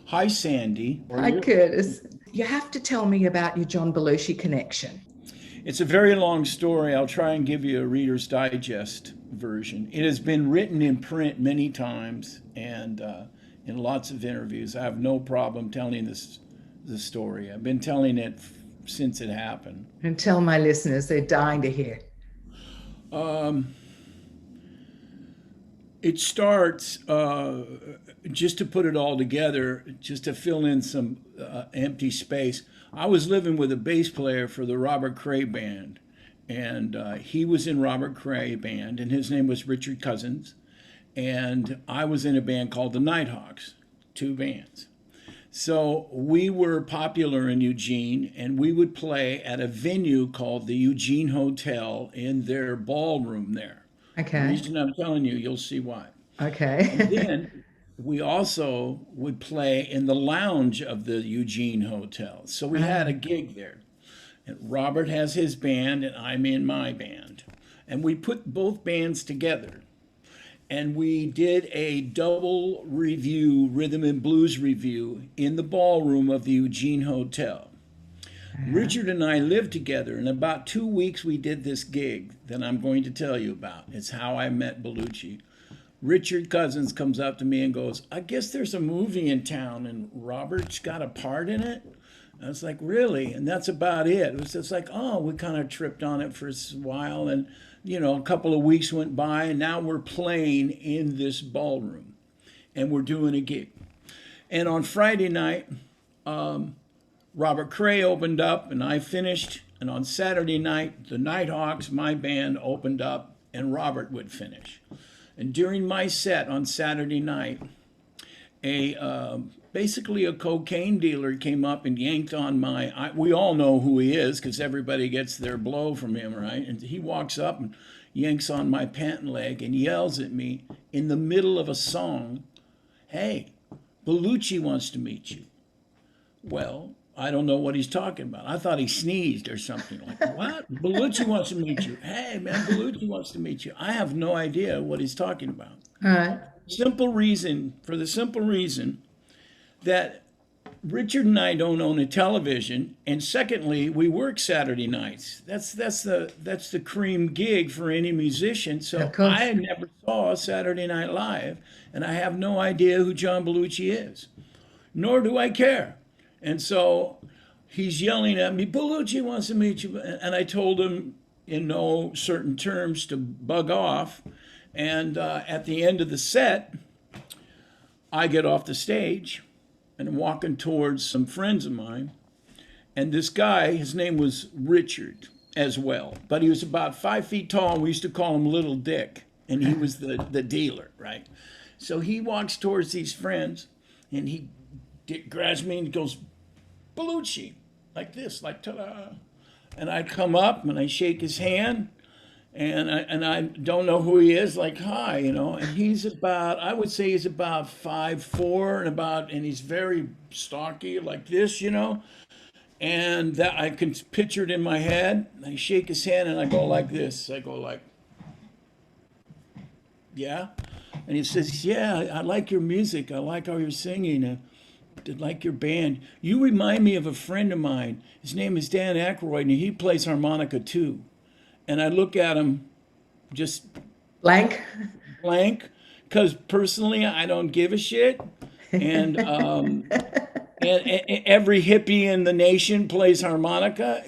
Hi, Sandy. Hi, Curtis. You have to tell me about your John Belushi connection. It's a very long story. I'll try and give you a Reader's Digest version. It has been written in print many times and in lots of interviews. I have no problem telling this story. I've been telling it since it happened. And tell my listeners, they're dying to hear. Um, it starts, just to put it all together, just to fill in some empty space. I was living with a bass player for the Robert Cray band, and he was in Robert Cray band, and his name was Richard Cousins, and I was in a band called the Nighthawks, two bands. So we were popular in Eugene, and we would play at a venue called the Eugene Hotel in their ballroom there. The Okay. reason I'm telling you, you'll see why. And Okay. then we also would play in the lounge of the Eugene Hotel. So we had a Ah, gig there. And Robert has his band, and I'm in my band. And we put both bands together. And we did a double review, rhythm and blues review, in the ballroom of the Eugene Hotel. ah, Richard and I lived together. In about 2 weeks, we did this gig that I'm going to tell you about. It's how I met Belushi. Richard Cousins comes up to me and goes, I guess there's a movie in town and Robert's got a part in it. I was like, really? And that's about it. It was just like, oh, we kind of tripped on it for a while. And, a couple of weeks went by and now we're playing in this ballroom and we're doing a gig. And on Friday night, Robert Cray opened up and I finished. And on Saturday night, the Nighthawks, my band, opened up and Robert would finish. And during my set on Saturday night, a basically a cocaine dealer came up and yanked on we all know who he is because everybody gets their blow from him, right? And he walks up and yanks on my pant leg and yells at me in the middle of a song, hey, Belushi wants to meet you. Well, I don't know what he's talking about. I thought he sneezed or something. Like, what? Belushi wants to meet you. Hey, man, Belushi wants to meet you. I have no idea what he's talking about. all right. For the simple reason that Richard and I don't own a television, and secondly, we work Saturday nights. That's the cream gig for any musician. Of So course. I never saw Saturday Night Live, and I have no idea who John Belushi is, nor do I care. And so he's yelling at me, Belushi wants to meet you, and I told him in no certain terms to bug off. And at the end of the set, I get off the stage and I'm walking towards some friends of mine. And this guy, his name was Richard as well, but he was about 5 feet tall. And we used to call him Little Dick. And he was the dealer, right? So he walks towards these friends and he grabs me and goes, Belushi, like this, like ta-da. And I come up and I shake his hand and I don't know who he is, like hi, and I would say he's about 5'4" and he's very stocky, like this. And that I can picture it in my head. I shake his hand and I go like this. I go like, yeah. And he says, yeah, I like your music. I like how you're singing. I like your band. You remind me of a friend of mine. His name is Dan Aykroyd, and he plays harmonica too. And I look at him just Blank. blank because personally I don't give a shit. And and every hippie in the nation plays harmonica,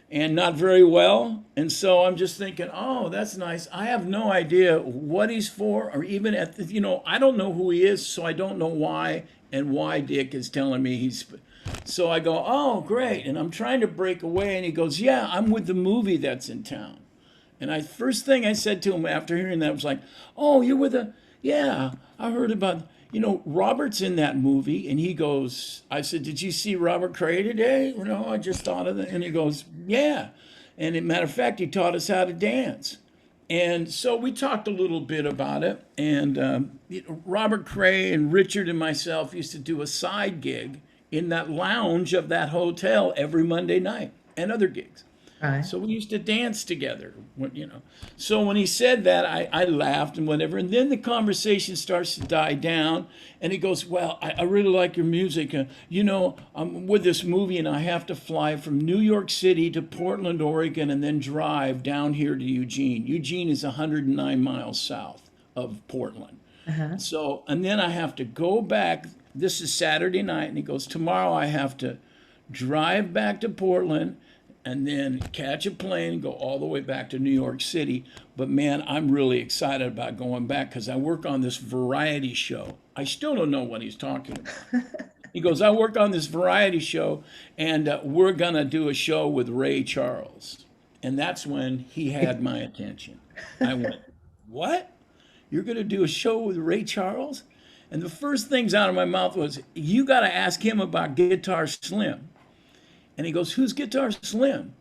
and not very well. And so I'm just thinking, oh, that's nice. I have no idea what he's for, or even I don't know who he is, so I don't know why and why Dick is telling me he's. So I go, oh, great. And I'm trying to break away. And he goes, yeah, I'm with the movie that's in town. And first thing I said to him after hearing that was like, oh, you're with yeah, I heard about, Robert's in that movie. And he goes, I said, did you see Robert Cray today? I just thought of it. And he goes, yeah. And as a matter of fact, he taught us how to dance. And so we talked a little bit about it. And Robert Cray and Richard and myself used to do a side gig in that lounge of that hotel every Monday night and other gigs. Right. So we used to dance together, So when he said that, I laughed and whatever. And then the conversation starts to die down. And he goes, well, I really like your music. I'm with this movie and I have to fly from New York City to Portland, Oregon, and then drive down here to Eugene. Eugene is 109 miles south of Portland. So, and then I have to go back. This is Saturday night. And he goes, tomorrow I have to drive back to Portland and then catch a plane, go all the way back to New York City. But man, I'm really excited about going back because I work on this variety show. I still don't know what he's talking about. He goes, I work on this variety show, and we're going to do a show with Ray Charles. And that's when he had my attention. I went, what? You're going to do a show with Ray Charles? And the first things out of my mouth was, you got to ask him about Guitar Slim. And he goes, who's Guitar Slim?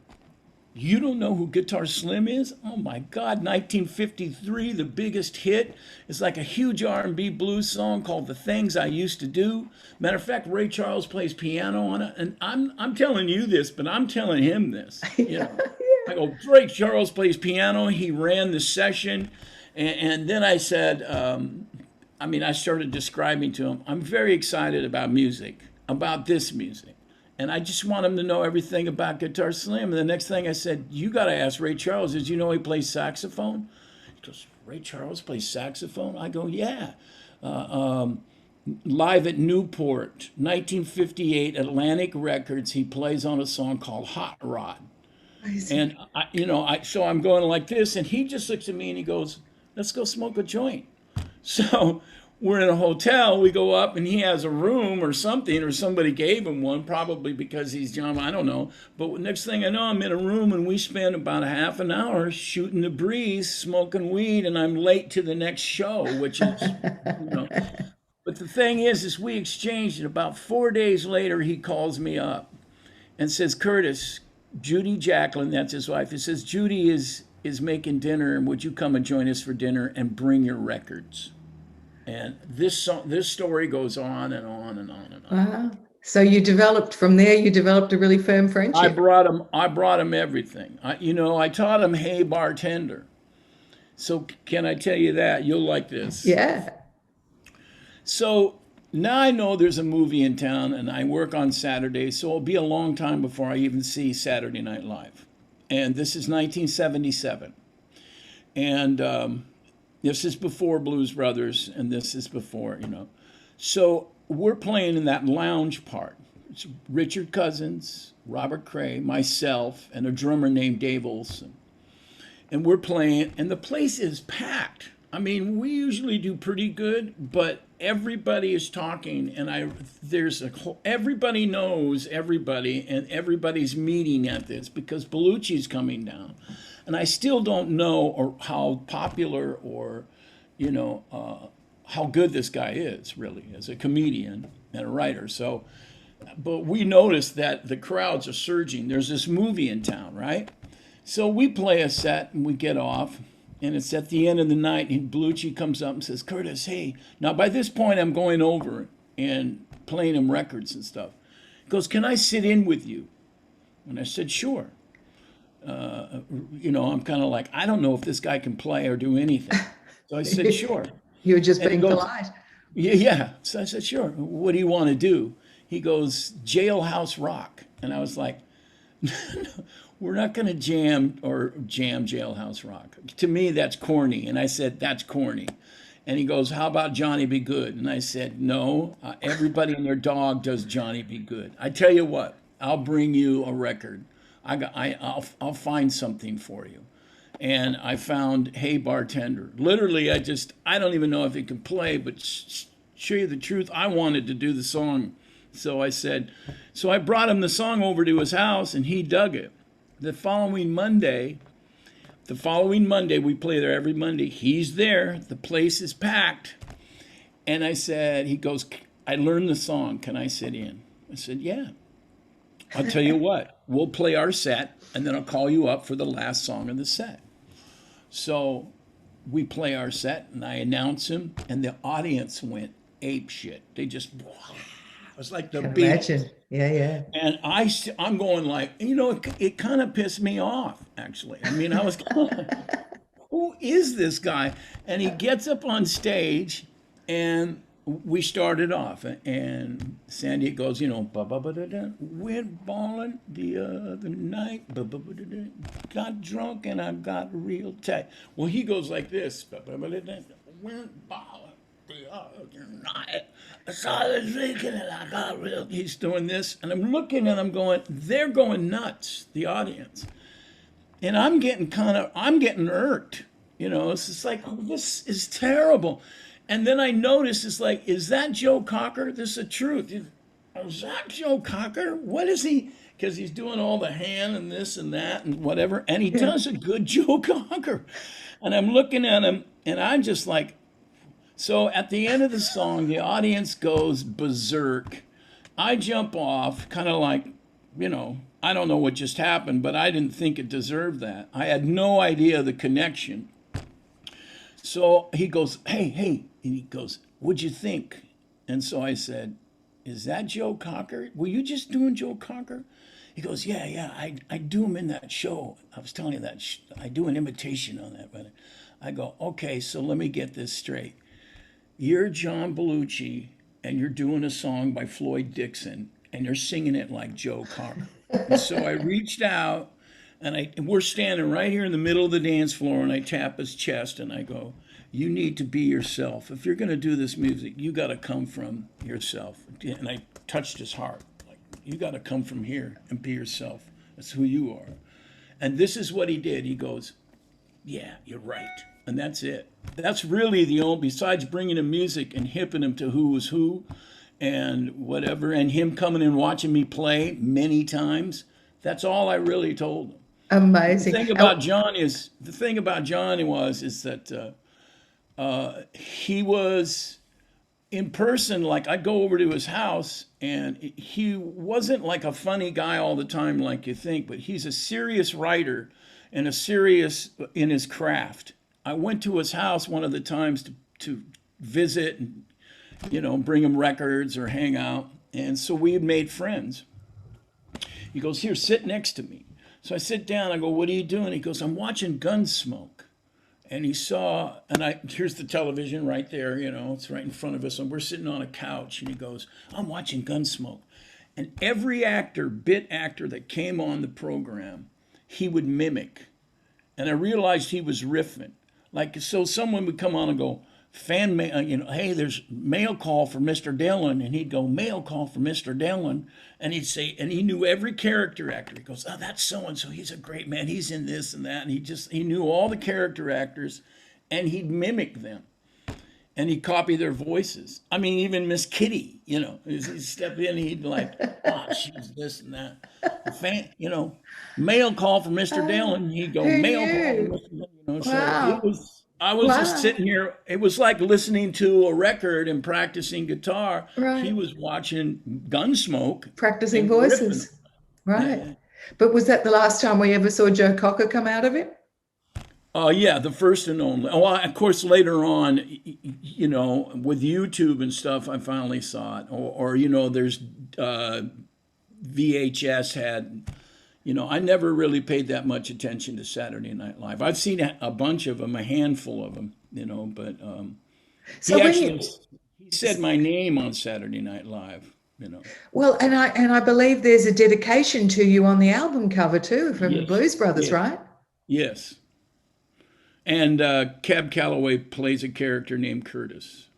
You don't know who Guitar Slim is? Oh my God, 1953, the biggest hit. It's like a huge R&B blues song called The Things I Used to Do. Matter of fact, Ray Charles plays piano on it. And I'm telling you this, but I'm telling him this. I go, Ray Charles plays piano. He ran the session. And then I said, I started describing to him, I'm very excited about music, about this music. And I just want him to know everything about Guitar Slim. And the next thing I said, you got to ask Ray Charles, did you know he plays saxophone? He goes, Ray Charles plays saxophone? I go, yeah. Live at Newport, 1958, Atlantic Records, he plays on a song called Hot Rod. And, so I'm going like this, and he just looks at me and he goes, let's go smoke a joint. So we're in a hotel, we go up and he has a room or something, or somebody gave him one, probably because he's John, I don't know. But next thing I know, I'm in a room and we spend about a half an hour shooting the breeze, smoking weed, and I'm late to the next show, which is, But the thing is we exchanged, and about 4 days later, he calls me up and says, Curtis, Judy Jacqueline, that's his wife, he says, Judy is making dinner, and would you come and join us for dinner and bring your records? And this story goes on and on and on and on. Wow. So you developed a really firm friendship. I brought him everything. I taught him Hey Bartender. So can I tell you that? You'll like this. Yeah. So now I know there's a movie in town and I work on Saturdays, so it'll be a long time before I even see Saturday Night Live. And this is 1977. And this is before Blues Brothers, and this is before, So we're playing in that lounge part. It's Richard Cousins, Robert Cray, myself, and a drummer named Dave Olson. And we're playing, and the place is packed. I mean, we usually do pretty good, but everybody is talking, and everybody knows everybody, and everybody's meeting at this because Belushi's coming down. And I still don't know how popular or, how good this guy is, really, as a comedian and a writer. So, but we noticed that the crowds are surging. There's this movie in town, right? So we play a set and we get off. And it's at the end of the night, and Belushi comes up and says, Curtis, hey. Now, by this point, I'm going over and playing him records and stuff. He goes, can I sit in with you? And I said, sure. I'm kind of like, I don't know if this guy can play or do anything. So I said, sure. You were just being polite. Yeah. So I said, sure. What do you want to do? He goes, Jailhouse Rock. And I was like, no, we're not going to jam Jailhouse Rock. To me, that's corny. And I said, that's corny. And he goes, how about Johnny Be Good? And I said, no, everybody and their dog does Johnny Be Good. I tell you what, I'll bring you a record. I'll find something for you. And I found Hey Bartender. Literally, I don't even know if he can play, but show you the truth, I wanted to do the song. So I brought him the song over to his house, and he dug it. The following Monday, we play there every Monday. He's there. The place is packed. And he goes, I learned the song. Can I sit in? I said, yeah. I'll tell you what, we'll play our set, and then I'll call you up for the last song of the set. So we play our set, and I announce him, and the audience went ape shit. They just, It was like the Can Beatles. imagine. Yeah, yeah. And I'm going like, it kind of pissed me off, actually. I mean, I was who is this guy? And he gets up on stage, and we started off, and Sandy goes, ba ba ba da da, went balling the other night, ba ba ba da da, got drunk and I got real tight. Well, he goes like this, ba ba ba da da, went balling the other night. I started drinking and I got real. He's doing this, and I'm looking and I'm going, they're going nuts, the audience. And I'm getting irked. It's just like, oh, this is terrible. And then I notice it's like, is that Joe Cocker? This is the truth. Is that Joe Cocker? What is he? Because he's doing all the hand and this and that and whatever. And he does a good Joe Cocker. And I'm looking at him and I'm just like, so at the end of the song, the audience goes berserk. I jump off, kind of like, I don't know what just happened, but I didn't think it deserved that. I had no idea the connection. So he goes, hey, and he goes, what'd you think? And so I said, is that Joe Cocker? Were you just doing Joe Cocker? He goes, yeah, I do him in that show. I was telling you that. I do an imitation on that. But I go, okay, so let me get this straight. You're John Belushi, and you're doing a song by Floyd Dixon, and you're singing it like Joe Cocker. And so I reached out, and we're standing right here in the middle of the dance floor, and I tap his chest, and I go, you need to be yourself. If you're going to do this music, you got to come from yourself. And I touched his heart. Like, you got to come from here and be yourself. That's who you are. And this is what he did. He goes, yeah, you're right. And that's it. That's really the only, besides bringing him music and hipping him to who was who and whatever, and him coming and watching me play many times, that's all I really told him. Amazing. The thing about John is that he was in person. Like, I'd go over to his house, and he wasn't like a funny guy all the time like you think, but he's a serious writer and a serious in his craft. I went to his house one of the times to visit and, bring him records or hang out. And so we had made friends. He goes, here, sit next to me. So I sit down, I go, what are you doing? He goes, I'm watching Gunsmoke. And he saw, here's the television right there, it's right in front of us. And we're sitting on a couch, and he goes, I'm watching Gunsmoke. And every bit actor that came on the program, he would mimic. And I realized he was riffing. Like, so someone would come on and go, fan mail, hey, there's mail call for Mr. Dillon. And he'd go, mail call for Mr. Dillon. And he'd say, and he knew every character actor. He goes, oh, that's so-and-so. He's a great man. He's in this and that. And he knew all the character actors, and he'd mimic them. And he'd copy their voices. I mean, even Miss Kitty, he'd step in, he'd like, oh, she's this and that. Mail call for Mr. Dillon. He'd go, mail call for Mr. Dillon. Wow. So I was just sitting here. It was like listening to a record and practicing guitar. Right. He was watching Gunsmoke. Practicing voices. Right. Yeah. But was that the last time we ever saw Joe Cocker come out of it? Yeah, the first and only. Well, of course, later on, with YouTube and stuff, I finally saw it. Or there's VHS had, I never really paid that much attention to Saturday Night Live. I've seen a bunch of them, a handful of them, but so he said my name on Saturday Night Live. Well, and I believe there's a dedication to you on the album cover too from the Blues Brothers, right? Yes. And Cab Calloway plays a character named Curtis.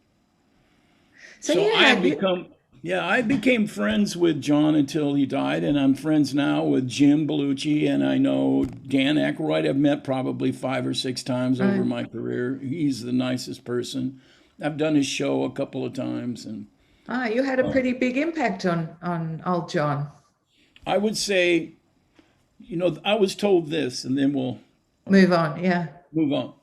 So I became friends with John until he died, and I'm friends now with Jim Belushi, and I know Dan Aykroyd. I've met probably 5 or 6 times over my career. He's the nicest person. I've done his show a couple of times, and you had a pretty big impact on old John. I would say, I was told this, and then we'll move on. Yeah. Move on.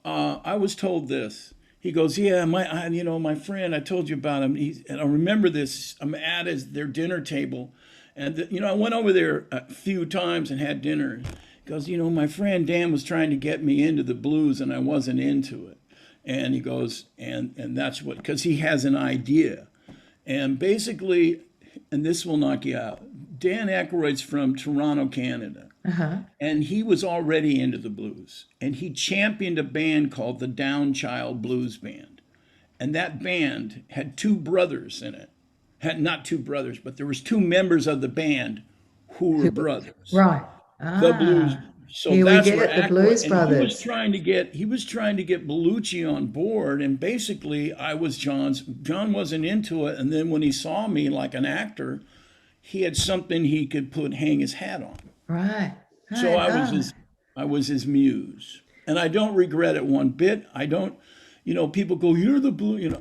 I was told this. He goes, yeah, my friend, I told you about him. And I remember this. I'm at their dinner table, and I went over there a few times and had dinner. He goes, my friend Dan was trying to get me into the blues, and I wasn't into it. And he goes, and that's because he has an idea. And basically, and this will knock you out. Dan Aykroyd's from Toronto, Canada. Uh-huh. And he was already into the blues. And he championed a band called the Down Child Blues Band. And that band had two brothers in it. Had not two brothers, but there was two members of the band who were brothers. Right. The blues. Ah, So here we that's get where it, the Aykroyd, Blues and Brothers. he was trying to get Belushi on board, and basically John wasn't into it, and then when he saw me like an actor, he had something he could hang his hat on. Right. So Right. I was his muse, and I don't regret it one bit. I don't, people go, "You're the blue,"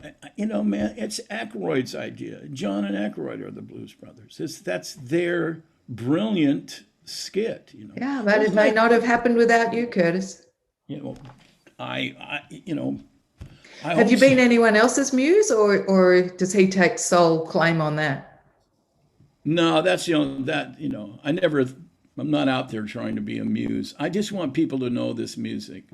man. It's Aykroyd's idea. John and Aykroyd are the Blues Brothers. That's their brilliant skit. Yeah, but it may not have happened without you, Curtis. You know, I I Have hope you so. been anyone else's muse, or does he take sole claim on that? No, that's I'm not out there trying to be a muse. I just want people to know this music.